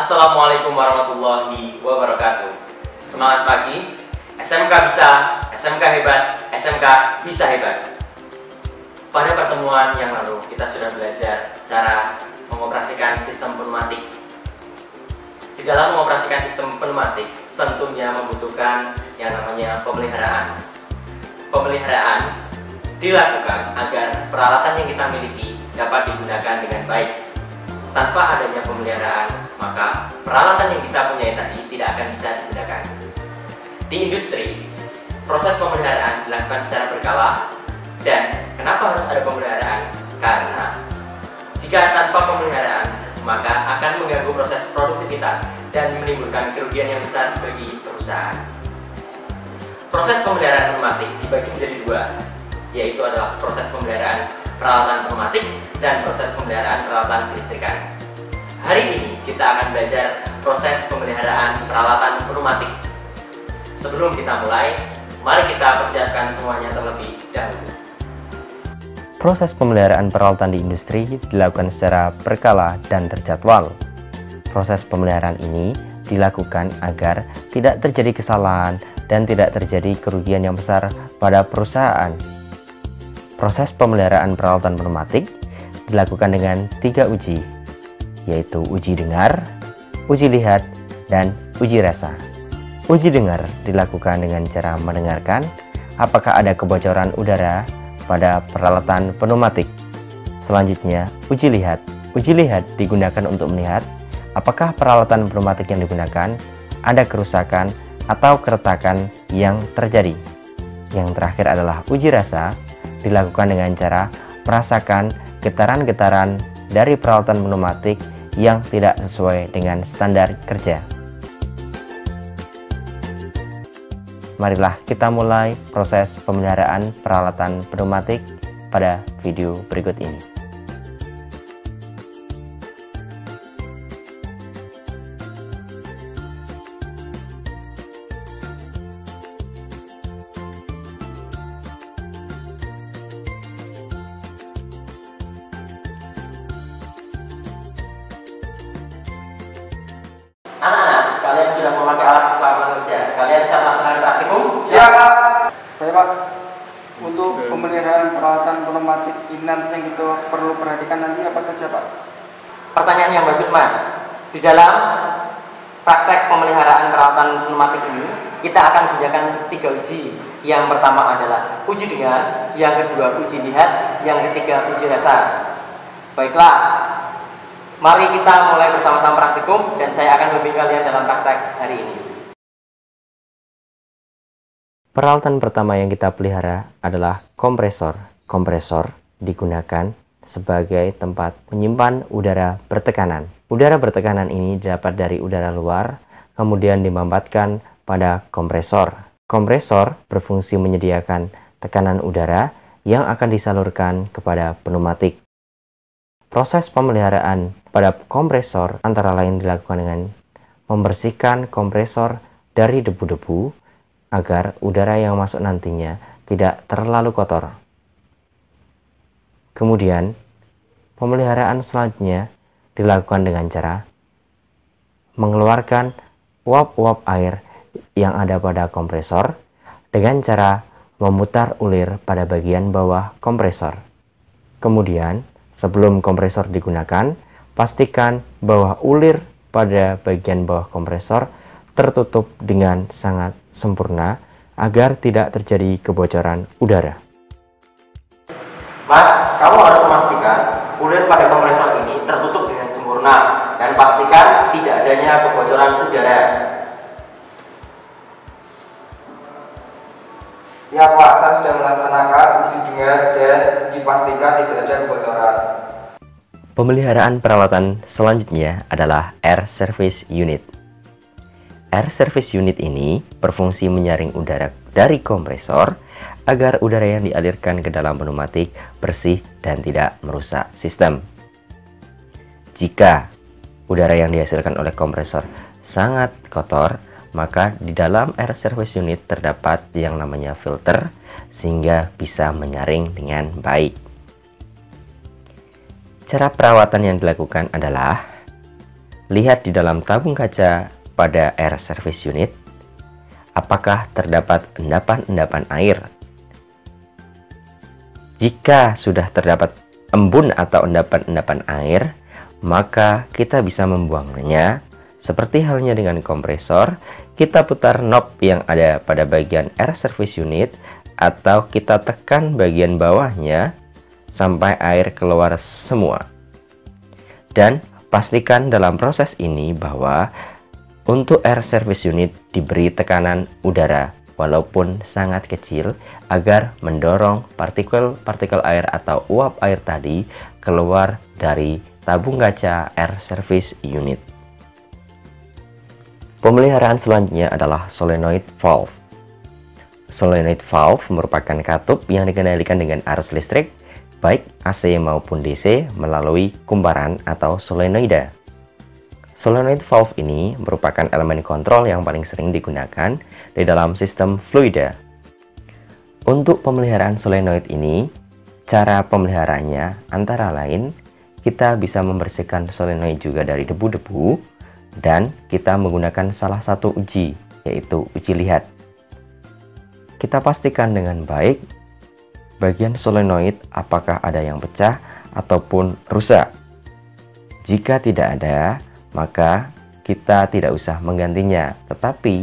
Assalamualaikum warahmatullahi wabarakatuh. Semangat pagi, SMK bisa, SMK hebat, SMK bisa hebat. Pada pertemuan yang lalu kita sudah belajar cara mengoperasikan sistem pneumatik. Di dalam mengoperasikan sistem pneumatik tentunya membutuhkan yang namanya pemeliharaan. Pemeliharaan dilakukan agar peralatan yang kita miliki dapat digunakan dengan baik. Tanpa adanya pemeliharaan, maka peralatan yang kita punya tadi tidak akan bisa digunakan. Di industri, proses pemeliharaan dilakukan secara berkala. Dan kenapa harus ada pemeliharaan? Karena jika tanpa pemeliharaan, maka akan mengganggu proses produktivitas dan menimbulkan kerugian yang besar bagi perusahaan. Proses pemeliharaan pneumatik dibagi menjadi dua, yaitu adalah proses pemeliharaan peralatan pneumatik dan proses pemeliharaan peralatan kelistrikan. Hari ini kita akan belajar proses pemeliharaan peralatan pneumatik. Sebelum kita mulai, mari kita persiapkan semuanya terlebih dahulu. Proses pemeliharaan peralatan di industri dilakukan secara berkala dan terjadwal. Proses pemeliharaan ini dilakukan agar tidak terjadi kesalahan dan tidak terjadi kerugian yang besar pada perusahaan. Proses pemeliharaan peralatan pneumatik dilakukan dengan 3 uji, yaitu uji dengar, uji lihat, dan uji rasa. Uji dengar dilakukan dengan cara mendengarkan apakah ada kebocoran udara pada peralatan pneumatik. Selanjutnya, uji lihat. Uji lihat digunakan untuk melihat apakah peralatan pneumatik yang digunakan ada kerusakan atau keretakan yang terjadi. Yang terakhir adalah uji rasa, dilakukan dengan cara merasakan getaran-getaran dari peralatan pneumatik yang tidak sesuai dengan standar kerja. Marilah kita mulai proses pemeliharaan peralatan pneumatik pada video berikut ini. Anak-anak, kalian sudah memakai alat keselamatan kerja. Kalian siap melaksanakan praktikum? Siap, Pak. Saya, Pak. Untuk pemeliharaan peralatan pneumatik ini nanti yang kita perlu perhatikan nanti apa saja, Pak? Pertanyaan yang bagus, Mas. Di dalam praktek pemeliharaan peralatan pneumatik ini, kita akan gunakan 3 uji. Yang pertama adalah uji dengar, yang kedua uji lihat, yang ketiga uji rasa. Baiklah, mari kita mulai bersama-sama praktikum dan saya akan membimbing kalian dalam praktek hari ini. Peralatan pertama yang kita pelihara adalah kompresor. Kompresor digunakan sebagai tempat menyimpan udara bertekanan. Udara bertekanan ini dapat dari udara luar, kemudian dimampatkan pada kompresor. Kompresor berfungsi menyediakan tekanan udara yang akan disalurkan kepada pneumatik. Proses pemeliharaan pada kompresor antara lain dilakukan dengan membersihkan kompresor dari debu-debu agar udara yang masuk nantinya tidak terlalu kotor. Kemudian, pemeliharaan selanjutnya dilakukan dengan cara mengeluarkan uap-uap air yang ada pada kompresor dengan cara memutar ulir pada bagian bawah kompresor. Kemudian, sebelum kompresor digunakan, pastikan bahwa ulir pada bagian bawah kompresor tertutup dengan sangat sempurna agar tidak terjadi kebocoran udara. Mas, kamu harus memastikan ulir pada kompresor ini tertutup dengan sempurna dan pastikan tidak adanya kebocoran udara. Siap, Pak. Saya sudah melaksanakan uji dengar dan dipastikan tidak ada kebocoran. Pemeliharaan peralatan selanjutnya adalah air service unit. Air service unit ini berfungsi menyaring udara dari kompresor agar udara yang dialirkan ke dalam pneumatik bersih dan tidak merusak sistem. Jika udara yang dihasilkan oleh kompresor sangat kotor, maka di dalam air service unit terdapat yang namanya filter sehingga bisa menyaring dengan baik. Cara perawatan yang dilakukan adalah lihat di dalam tabung kaca pada air service unit, apakah terdapat endapan-endapan air. Jika sudah terdapat embun atau endapan-endapan air, maka kita bisa membuangnya. Seperti halnya dengan kompresor, kita putar knob yang ada pada bagian air service unit atau kita tekan bagian bawahnya sampai air keluar semua. Dan pastikan dalam proses ini bahwa untuk air service unit diberi tekanan udara walaupun sangat kecil agar mendorong partikel-partikel air atau uap air tadi keluar dari tabung kaca air service unit. Pemeliharaan selanjutnya adalah solenoid valve. Solenoid valve merupakan katup yang dikendalikan dengan arus listrik baik AC maupun DC melalui kumparan atau solenoida. Solenoid valve ini merupakan elemen kontrol yang paling sering digunakan di dalam sistem fluida. Untuk pemeliharaan solenoid ini, cara pemeliharaannya antara lain kita bisa membersihkan solenoid juga dari debu-debu dan kita menggunakan salah satu uji, yaitu uji lihat. Kita pastikan dengan baik bagian solenoid apakah ada yang pecah ataupun rusak. Jika tidak ada, maka kita tidak usah menggantinya. Tetapi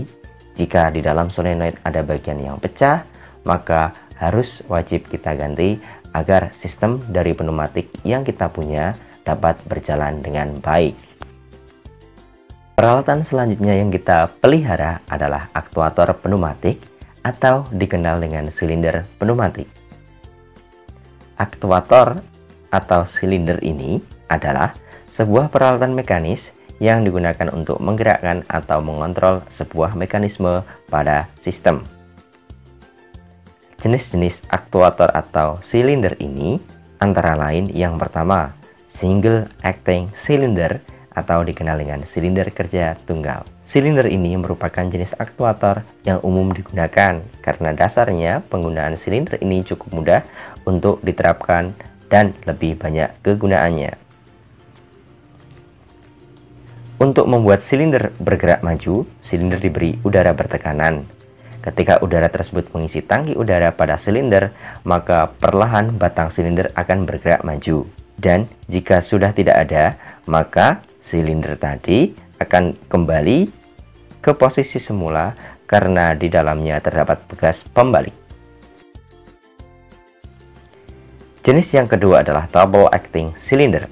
jika di dalam solenoid ada bagian yang pecah, maka harus wajib kita ganti agar sistem dari pneumatik yang kita punya dapat berjalan dengan baik. Peralatan selanjutnya yang kita pelihara adalah aktuator pneumatik atau dikenal dengan silinder pneumatik. Aktuator atau silinder ini adalah sebuah peralatan mekanis yang digunakan untuk menggerakkan atau mengontrol sebuah mekanisme pada sistem. Jenis-jenis aktuator atau silinder ini antara lain yang pertama, single acting cylinder atau dikenal dengan silinder kerja tunggal. Silinder ini merupakan jenis aktuator yang umum digunakan karena dasarnya penggunaan silinder ini cukup mudah untuk diterapkan dan lebih banyak kegunaannya. Untuk membuat silinder bergerak maju, silinder diberi udara bertekanan. Ketika udara tersebut mengisi tangki udara pada silinder, maka perlahan batang silinder akan bergerak maju. Dan jika sudah tidak ada, maka silinder tadi akan kembali ke posisi semula karena di dalamnya terdapat bekas pembalik. Jenis yang kedua adalah double acting cylinder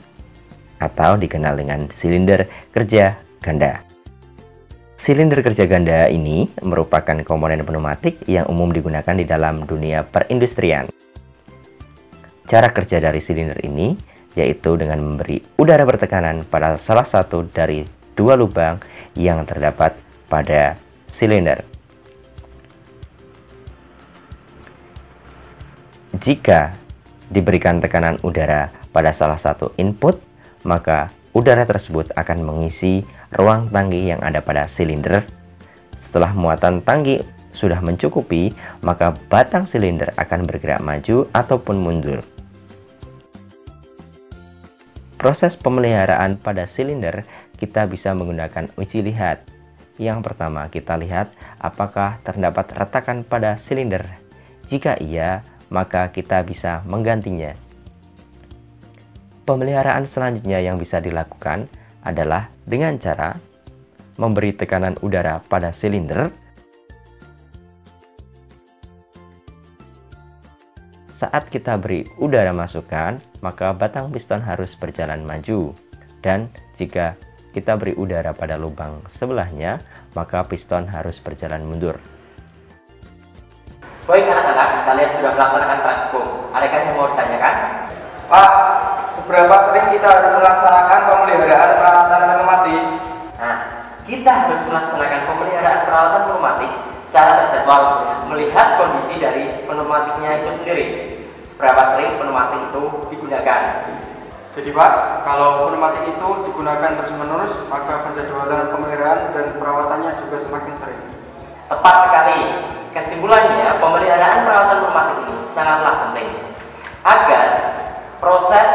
atau dikenal dengan silinder kerja ganda. Silinder kerja ganda ini merupakan komponen pneumatik yang umum digunakan di dalam dunia perindustrian. Cara kerja dari silinder ini yaitu dengan memberi udara bertekanan pada salah satu dari dua lubang yang terdapat pada silinder. Jika diberikan tekanan udara pada salah satu input, maka udara tersebut akan mengisi ruang tangki yang ada pada silinder. Setelah muatan tangki sudah mencukupi, maka batang silinder akan bergerak maju ataupun mundur. Proses pemeliharaan pada silinder kita bisa menggunakan uji lihat. Yang pertama, kita lihat apakah terdapat retakan pada silinder. Jika iya, maka kita bisa menggantinya. Pemeliharaan selanjutnya yang bisa dilakukan adalah dengan cara memberi tekanan udara pada silinder. Saat kita beri udara masukan, maka batang piston harus berjalan maju. Dan jika kita beri udara pada lubang sebelahnya, maka piston harus berjalan mundur. Baik anak-anak, kalian sudah melaksanakan praktikum. Adakah yang mau ditanyakan? Pak, seberapa sering kita harus melaksanakan pemeliharaan peralatan pneumatik? Nah, kita harus melaksanakan pemeliharaan peralatan pneumatik secara terjadwal melihat kondisi dari pneumatiknya itu sendiri. Seberapa sering pneumatik itu digunakan. Jadi Pak, kalau pneumatik itu digunakan terus-menerus, maka penjadwalan pemeliharaan dan perawatannya juga semakin sering. Tepat sekali. Kesimpulannya, pemeliharaan peralatan pneumatik ini sangatlah penting agar proses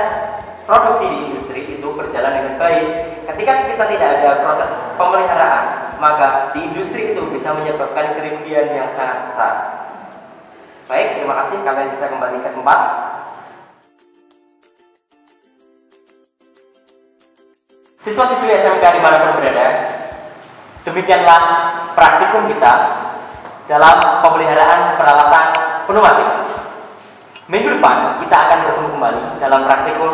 produksi di industri itu berjalan dengan baik. Ketika kita tidak ada proses pemeliharaan, maka di industri itu bisa menyebabkan kerugian yang sangat besar. Baik, terima kasih. Kalian bisa kembali ke tempat. Siswa-siswi SMK dimanapun berada, demikianlah praktikum kita dalam pemeliharaan peralatan pneumatik. Minggu depan kita akan bertemu kembali dalam praktikum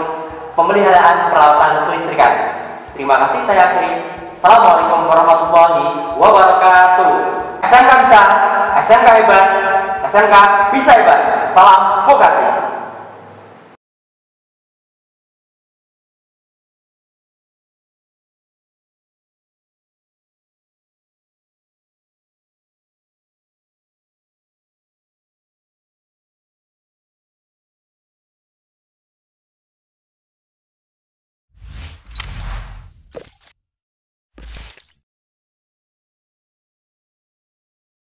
pemeliharaan peralatan kelistrikan. Terima kasih, saya akhiri. Assalamualaikum warahmatullahi wabarakatuh. SMK bisa, SMK hebat, SMK bisa hebat. Salam vokasi.